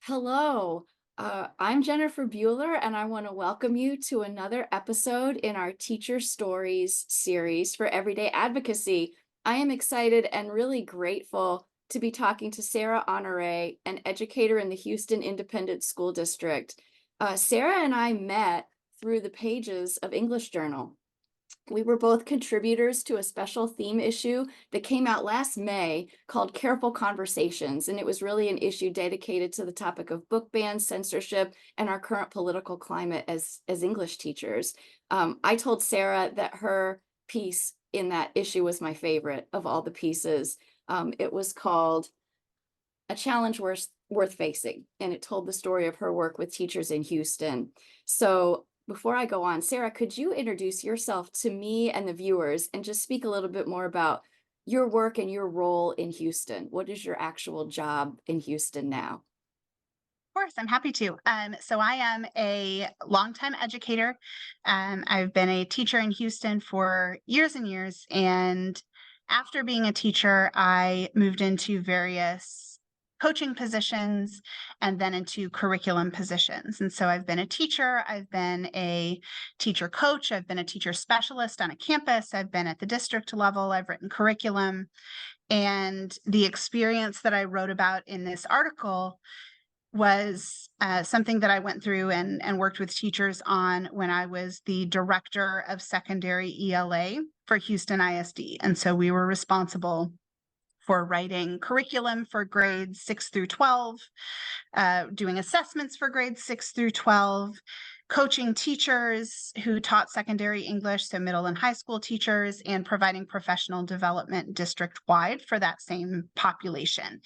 Hello, I'm Jennifer Buehler, and I want to welcome you to another episode in our Teacher Stories series for Everyday Advocacy. I am excited and really grateful to be talking to Sarah Honore, an educator in the Houston Independent School District. Sarah and I met through the pages of English Journal. We were both contributors to a special theme issue that came out last May called Careful Conversations, and it was really an issue dedicated to the topic of book bans, censorship, and our current political climate as English teachers. I told Sarah that her piece in that issue was my favorite of all the pieces. It was called A Challenge Worth Facing, and it told the story of her work with teachers in Houston. So before I go on, Sarah, could you introduce yourself to me and the viewers and just speak a little bit more about your work and your role in Houston? What is your actual job in Houston now? Of course, I'm happy to. So I am a longtime educator. I've been a teacher in Houston for years and years. And after being a teacher, I moved into various coaching positions and then into curriculum positions. And so I've been a teacher, I've been a teacher coach, I've been a teacher specialist on a campus, I've been at the district level, I've written curriculum. And the experience that I wrote about in this article was something that I went through and worked with teachers on when I was the director of secondary ELA for Houston ISD. And so we were responsible for writing curriculum for grades 6 through 12, doing assessments for grades 6 through 12, coaching teachers who taught secondary English, so middle and high school teachers, and providing professional development district wide for that same population.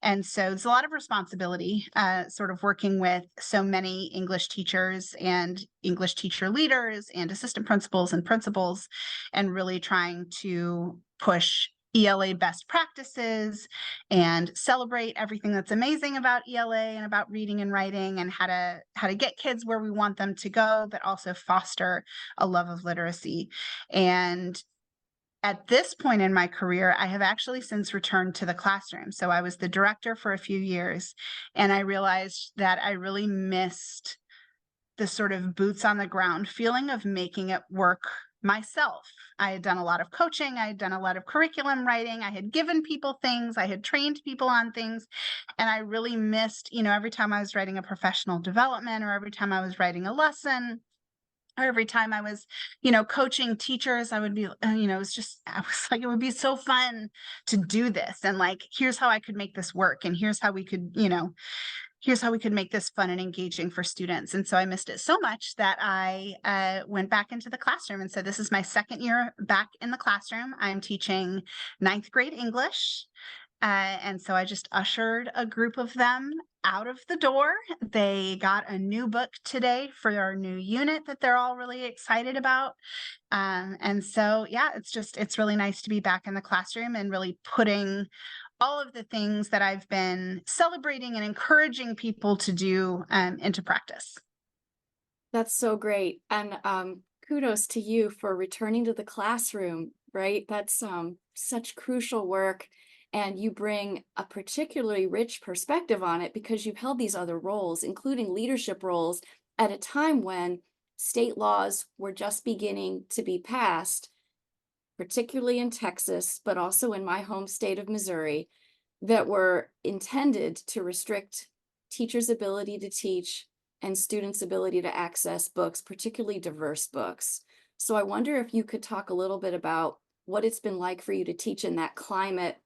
And so it's a lot of responsibility, sort of working with so many English teachers and English teacher leaders and assistant principals and principals, and really trying to push ELA best practices and celebrate everything that's amazing about ELA and about reading and writing and how to get kids where we want them to go, but also foster a love of literacy. And at this point in my career, I have actually since returned to the classroom. So I was the director for a few years, and I realized that I really missed the sort of boots on the ground feeling of making it work myself. I had done a lot of coaching, I had done a lot of curriculum writing, I had given people things, I had trained people on things, and I really missed, every time I was writing a professional development or every time I was writing a lesson, or every time I was, coaching teachers, I would be, it was just, I was like, it would be so fun to do this. And like, here's how I could make this work. And here's how we could, here's how we could make this fun and engaging for students. And so I missed it so much that I went back into the classroom. And so this is my second year back in the classroom. I'm teaching ninth grade English. And so I just ushered a group of them out of the door. They got a new book today for our new unit that they're all really excited about. And so, yeah, it's really nice to be back in the classroom and really putting all of the things that I've been celebrating and encouraging people to do into practice. That's so great. And kudos to you for returning to the classroom, right? That's such crucial work. And you bring a particularly rich perspective on it because you've held these other roles, including leadership roles, at a time when state laws were just beginning to be passed, particularly in Texas, but also in my home state of Missouri, that were intended to restrict teachers' ability to teach and students' ability to access books, particularly diverse books. So I wonder if you could talk a little bit about what it's been like for you to teach in that climate.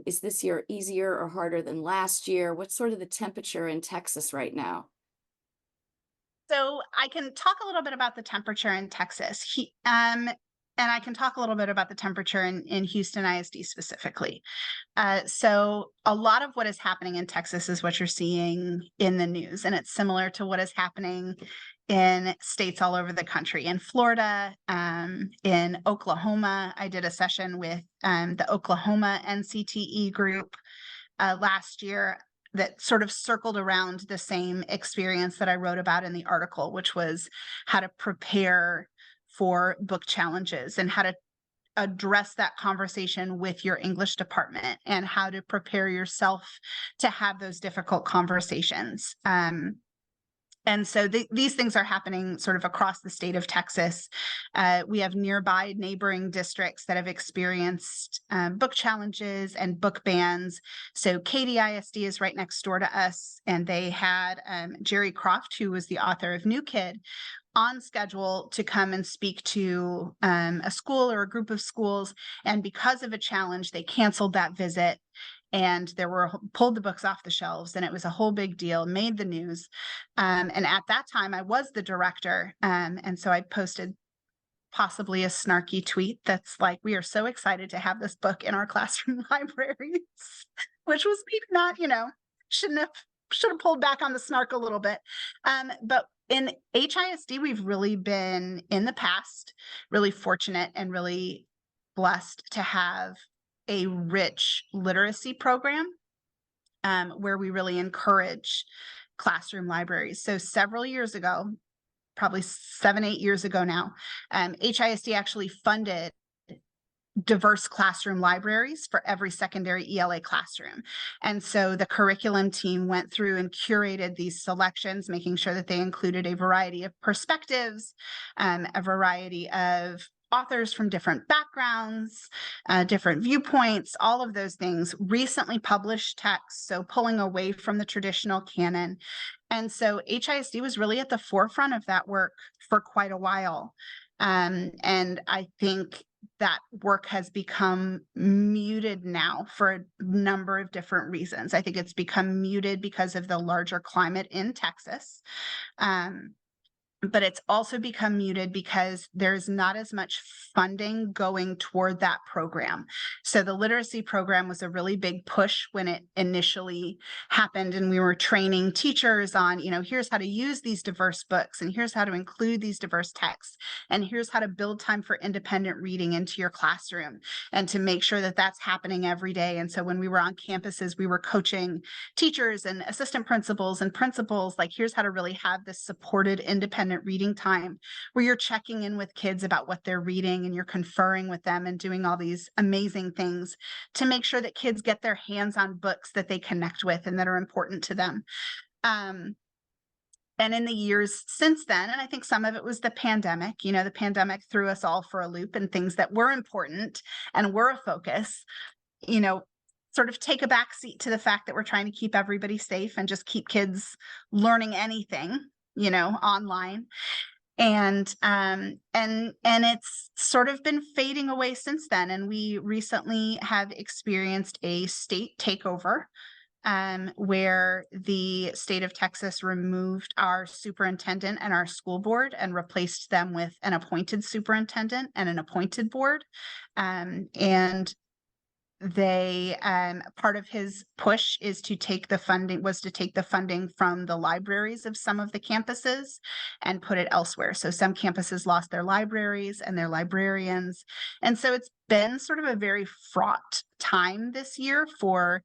Is this year easier or harder than last year? What's sort of the temperature in Texas right now? So I can talk a little bit about the temperature in Texas. And I can talk a little bit about the temperature in Houston ISD specifically. So a lot of what is happening in Texas is what you're seeing in the news, and it's similar to what is happening in states all over the country. In Florida, in Oklahoma, I did a session with the Oklahoma NCTE group last year that sort of circled around the same experience that I wrote about in the article, which was how to prepare for book challenges and how to address that conversation with your English department and how to prepare yourself to have those difficult conversations. And so these things are happening sort of across the state of Texas. We have nearby neighboring districts that have experienced book challenges and book bans. So Katy ISD is right next door to us, and they had Jerry Croft, who was the author of New Kid, on schedule to come and speak to a school or a group of schools. And because of a challenge, they canceled that visit, and there were pulled the books off the shelves, and it was a whole big deal, made the news. And at that time I was the director. And so I posted possibly a snarky tweet that's like, we are so excited to have this book in our classroom libraries, which was maybe not, shouldn't have should have pulled back on the snark a little bit. But in HISD, we've really been in the past, really fortunate and really blessed to have a rich literacy program where we really encourage classroom libraries. So several years ago, probably 7, 8 years ago now, HISD actually funded diverse classroom libraries for every secondary ELA classroom. And so the curriculum team went through and curated these selections, making sure that they included a variety of perspectives, a variety of authors from different backgrounds, different viewpoints, all of those things, recently published texts, so pulling away from the traditional canon. And so HISD was really at the forefront of that work for quite a while. And I think that work has become muted now for a number of different reasons. I think it's become muted because of the larger climate in Texas. But it's also become muted because there's not as much funding going toward that program. So the literacy program was a really big push when it initially happened, and we were training teachers on, here's how to use these diverse books, and here's how to include these diverse texts, and here's how to build time for independent reading into your classroom, and to make sure that that's happening every day. And so when we were on campuses, we were coaching teachers and assistant principals and principals, like, here's how to really have this supported independent reading time where you're checking in with kids about what they're reading, and you're conferring with them and doing all these amazing things to make sure that kids get their hands on books that they connect with and that are important to them. And in the years since then, and I think some of it was the pandemic, the pandemic threw us all for a loop, and things that were important and were a focus, sort of take a back seat to the fact that we're trying to keep everybody safe and just keep kids learning anything, online. And it's sort of been fading away since then. And we recently have experienced a state takeover, where the state of Texas removed our superintendent and our school board and replaced them with an appointed superintendent and an appointed board. And they part of his push is to take the funding from the libraries of some of the campuses and put it elsewhere. So some campuses lost their libraries and their librarians. And so it's been sort of a very fraught time this year for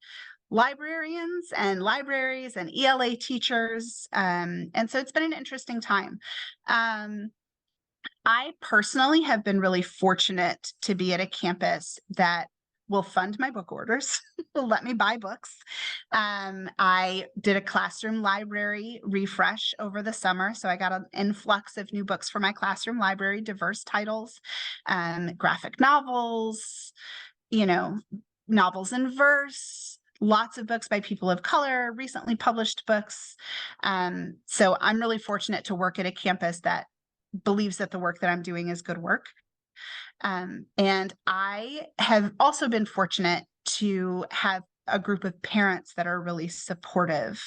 librarians and libraries and ELA teachers. And so it's been an interesting time. I personally have been really fortunate to be at a campus that will fund my book orders, will let me buy books. I did a classroom library refresh over the summer, so I got an influx of new books for my classroom library, diverse titles, graphic novels, novels in verse, lots of books by people of color, recently published books. So I'm really fortunate to work at a campus that believes that the work that I'm doing is good work. And I have also been fortunate to have a group of parents that are really supportive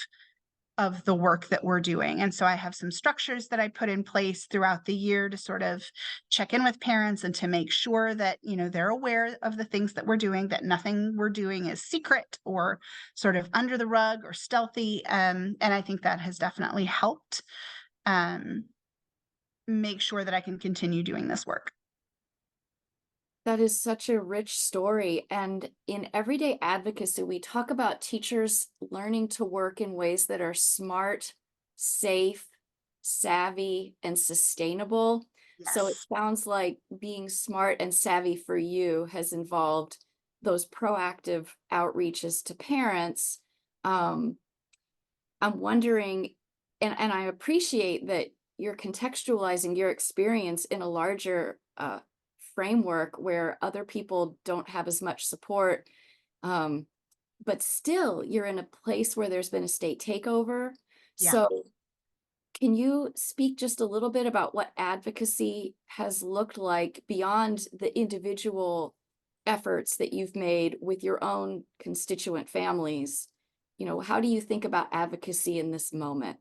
of the work that we're doing. And so I have some structures that I put in place throughout the year to sort of check in with parents and to make sure that, they're aware of the things that we're doing, that nothing we're doing is secret or sort of under the rug or stealthy. And I think that has definitely helped make sure that I can continue doing this work. That is such a rich story. And in everyday advocacy, we talk about teachers learning to work in ways that are smart, safe, savvy, and sustainable. So it Yes. sounds like being smart and savvy for you has involved those proactive outreaches to parents. Um, I'm wondering, and I appreciate that you're contextualizing your experience in a larger framework where other people don't have as much support. Um, but still, you're in a place where there's been a state takeover. Yeah. So can you speak just a little bit about what advocacy has looked like beyond the individual efforts that you've made with your own constituent families? How do you think about advocacy in this moment?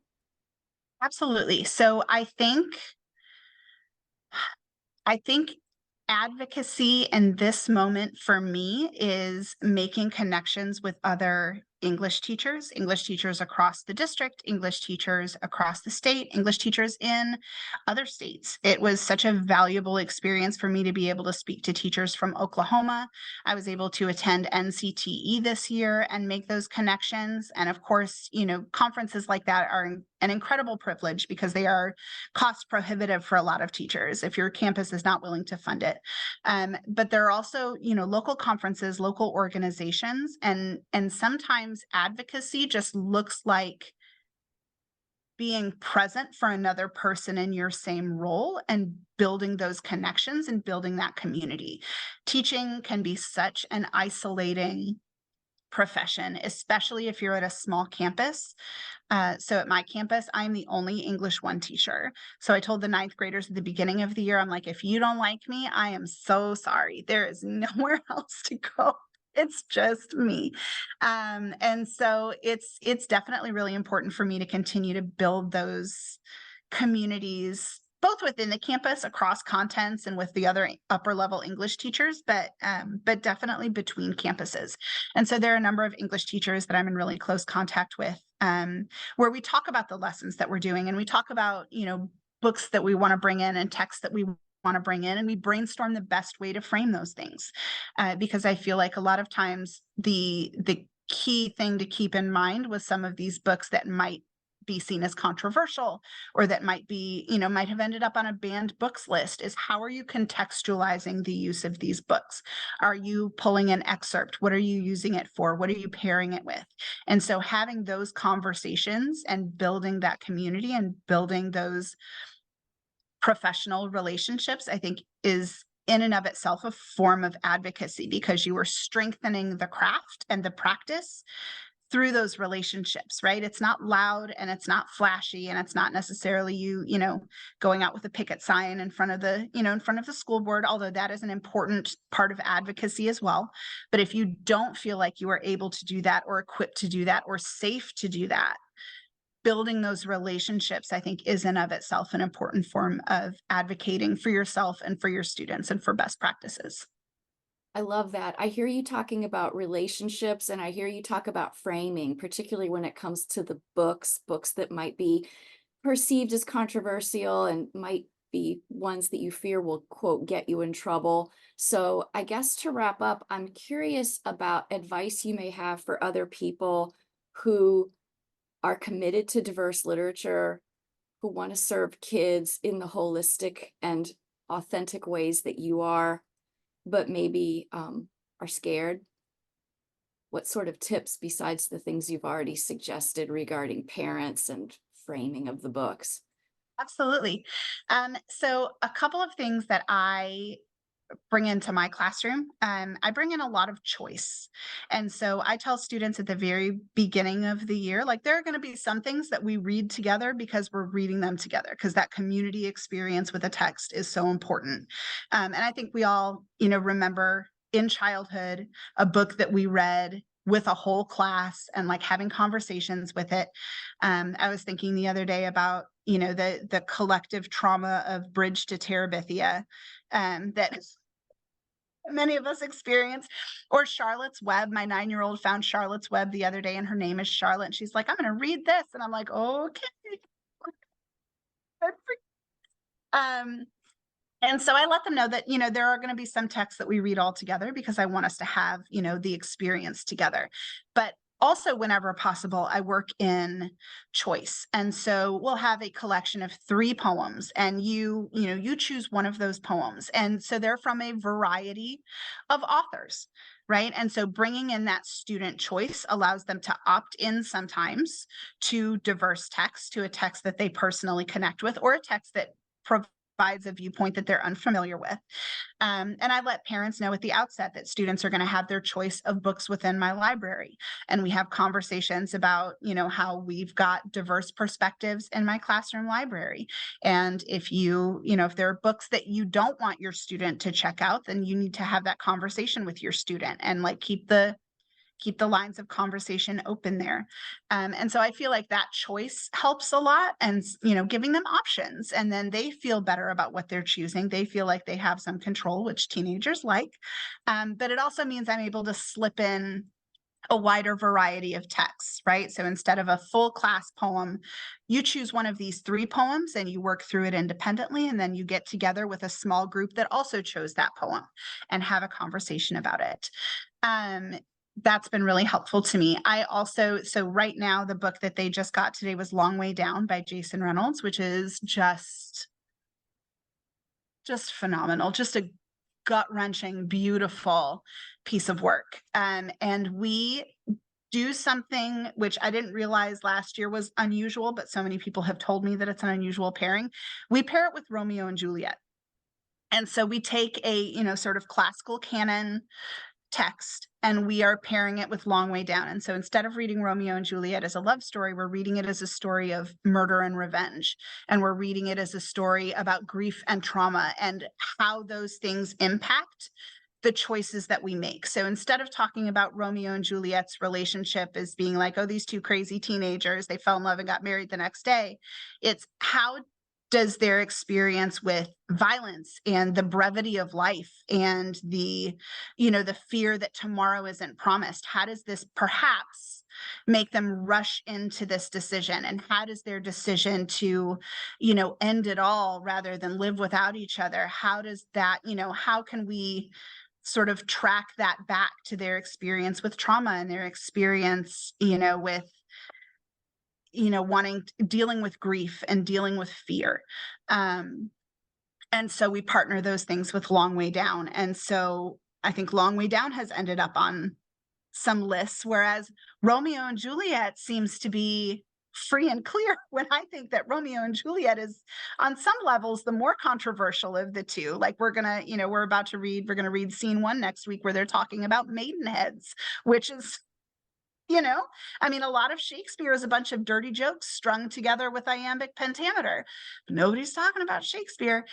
Absolutely. So I think advocacy in this moment for me is making connections with other English teachers across the district, English teachers across the state, English teachers in other states. It was such a valuable experience for me to be able to speak to teachers from Oklahoma. I was able to attend NCTE this year and make those connections. And of course, conferences like that are an incredible privilege because they are cost prohibitive for a lot of teachers if your campus is not willing to fund it. But there are also, local conferences, local organizations, and sometimes advocacy just looks like being present for another person in your same role and building those connections and building that community. Teaching can be such an isolating profession, especially if you're at a small campus. So at my campus, I'm the only English one teacher. So I told the ninth graders at the beginning of the year, I'm like, if you don't like me, I am so sorry. There is nowhere else to go. It's just me. And so it's definitely really important for me to continue to build those communities both within the campus across contents and with the other upper level English teachers, but definitely between campuses. And so there are a number of English teachers that I'm in really close contact with, where we talk about the lessons that we're doing and we talk about, books that we want to bring in and texts that we want to bring in, and we brainstorm the best way to frame those things. Because I feel like a lot of times the key thing to keep in mind with some of these books that might be seen as controversial or that might have ended up on a banned books list is how are you contextualizing the use of these books? Are you pulling an excerpt? What are you using it for? What are you pairing it with? And so having those conversations and building that community and building those professional relationships, I think is in and of itself a form of advocacy because you are strengthening the craft and the practice through those relationships, right? It's not loud and it's not flashy and it's not necessarily going out with a picket sign in front of the school board, although that is an important part of advocacy as well. But if you don't feel like you are able to do that or equipped to do that or safe to do that, building those relationships, I think, is in of itself an important form of advocating for yourself and for your students and for best practices. I love that. I hear you talking about relationships and I hear you talk about framing, particularly when it comes to the books that might be perceived as controversial and might be ones that you fear will, quote, get you in trouble. So, I guess to wrap up, I'm curious about advice you may have for other people who are committed to diverse literature, who want to serve kids in the holistic and authentic ways that you are, but maybe are scared. What sort of tips besides the things you've already suggested regarding parents and framing of the books? Absolutely. So a couple of things that I bring into my classroom. I bring in a lot of choice. And so I tell students at the very beginning of the year, like there are going to be some things that we read together because we're reading them together, because that community experience with a text is so important. And I think we all, remember in childhood a book that we read with a whole class and like having conversations with it. I was thinking the other day about, the collective trauma of Bridge to Terabithia, that many of us experience. Or Charlotte's Web. My 9-year-old found Charlotte's Web the other day, and her name is Charlotte. And she's like, I'm going to read this. And I'm like, okay. Um, and so I let them know that, there are going to be some texts that we read all together because I want us to have, the experience together. But also, whenever possible, I work in choice. And so we'll have a collection of 3 poems, and you choose one of those poems. And so they're from a variety of authors, right? And so bringing in that student choice allows them to opt in sometimes to diverse text, to a text that they personally connect with, or a text that provides a viewpoint that they're unfamiliar with. And I let parents know at the outset that students are going to have their choice of books within my library. And we have conversations about, how we've got diverse perspectives in my classroom library. And if there are books that you don't want your student to check out, then you need to have that conversation with your student and like keep the lines of conversation open there. And so I feel like that choice helps a lot, and giving them options, and then they feel better about what they're choosing. They feel like they have some control, which teenagers like. But it also means I'm able to slip in a wider variety of texts, right? So instead of a full class poem, you choose one of these 3 poems and you work through it independently. And then you get together with a small group that also chose that poem and have a conversation about it. Um, that's been really helpful to me. So right now, the book that they just got today was Long Way Down by Jason Reynolds, which is just phenomenal, just a gut-wrenching, beautiful piece of work. And we do something which I didn't realize last year was unusual, but so many people have told me that it's an unusual pairing. We pair it with Romeo and Juliet. And so we take a, sort of classical canon text, and we are pairing it with Long Way Down. And so instead of reading Romeo and Juliet as a love story, we're reading it as a story of murder and revenge. And we're reading it as a story about grief and trauma and how those things impact the choices that we make. So instead of talking about Romeo and Juliet's relationship as being like, oh, these 2 crazy teenagers, they fell in love and got married the next day, it's how does their experience with violence and the brevity of life and the fear that tomorrow isn't promised, how does this perhaps make them rush into this decision? And how does their decision to end it all rather than live without each other, how does that, how can we sort of track that back to their experience with trauma and their experience with dealing with grief and dealing with fear. And so we partner those things with Long Way Down. And so I think Long Way Down has ended up on some lists, whereas Romeo and Juliet seems to be free and clear, when I think that Romeo and Juliet is on some levels the more controversial of the 2. Like we're going to read scene 1 next week where they're talking about maidenheads, which is I mean, a lot of Shakespeare is a bunch of dirty jokes strung together with iambic pentameter. Nobody's talking about Shakespeare.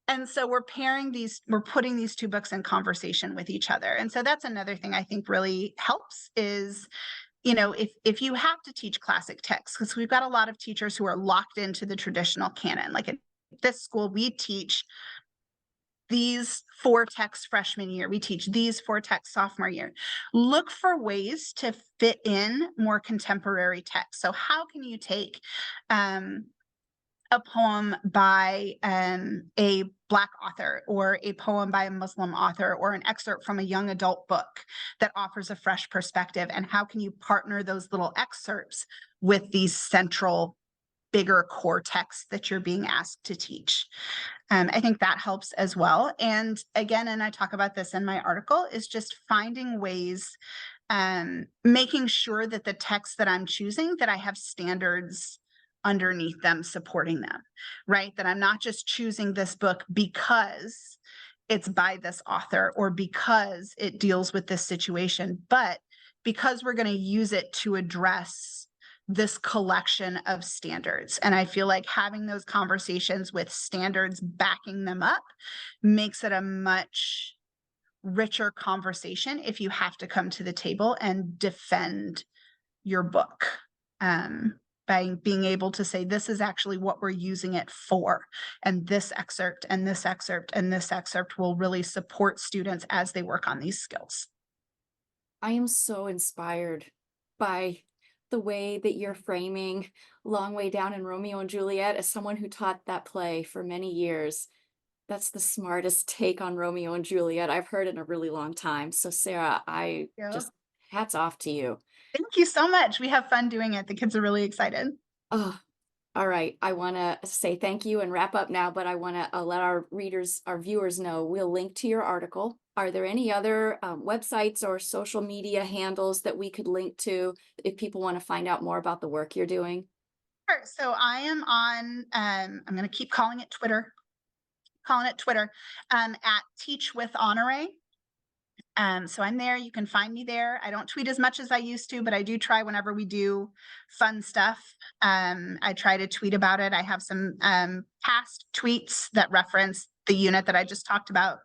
And so we're putting these 2 books in conversation with each other. And so that's another thing I think really helps is, if you have to teach classic texts, because we've got a lot of teachers who are locked into the traditional canon. Like at this school, we teach these 4 texts freshman year. We teach these 4 texts sophomore year. Look for ways to fit in more contemporary texts. So how can you take a poem by a Black author, or a poem by a Muslim author, or an excerpt from a young adult book that offers a fresh perspective? And how can you partner those little excerpts with these central, bigger core texts that you're being asked to teach? I think that helps as well. And again, and I talk about this in my article, is just finding ways, making sure that the text that I'm choosing, that I have standards underneath them supporting them, right? That I'm not just choosing this book because it's by this author or because it deals with this situation, but because we're going to use it to address this collection of standards. And I feel like having those conversations with standards backing them up makes it a much richer conversation if you have to come to the table and defend your book, by being able to say, this is actually what we're using it for. And this excerpt and this excerpt and this excerpt will really support students as they work on these skills. I am so inspired by the way that you're framing Long Way Down and Romeo and Juliet as someone who taught that play for many years. That's the smartest take on Romeo and Juliet I've heard in a really long time. So Sarah, I Yeah. just hats off to you. Thank you so much. We have fun doing it. The kids are really excited. Oh, all right. I want to say thank you and wrap up now, but I want to let our readers, our viewers know we'll link to your article. Are there any other websites or social media handles that we could link to if people want to find out more about the work you're doing? Sure. So I am on, I'm going to keep calling it Twitter, at Teach with Honore. So I'm there. You can find me there. I don't tweet as much as I used to, but I do try whenever we do fun stuff. I try to tweet about it. I have some past tweets that reference the unit that I just talked about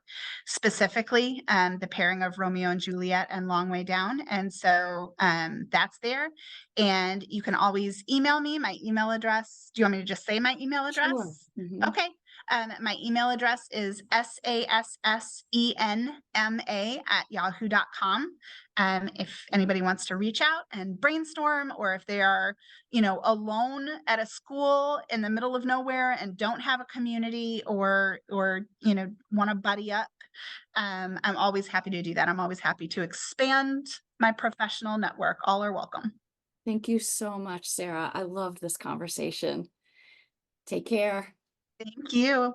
specifically, the pairing of Romeo and Juliet and Long Way Down. And so that's there. And you can always email me. My email address. Do you want me to just say my email Sure. address? Okay. My email address is sassenma@yahoo.com. If anybody wants to reach out and brainstorm, or if they are, alone at a school in the middle of nowhere and don't have a community, or want to buddy up, I'm always happy to do that. I'm always happy to expand my professional network. All are welcome. Thank you so much, Sarah. I loved this conversation. Take care. Thank you.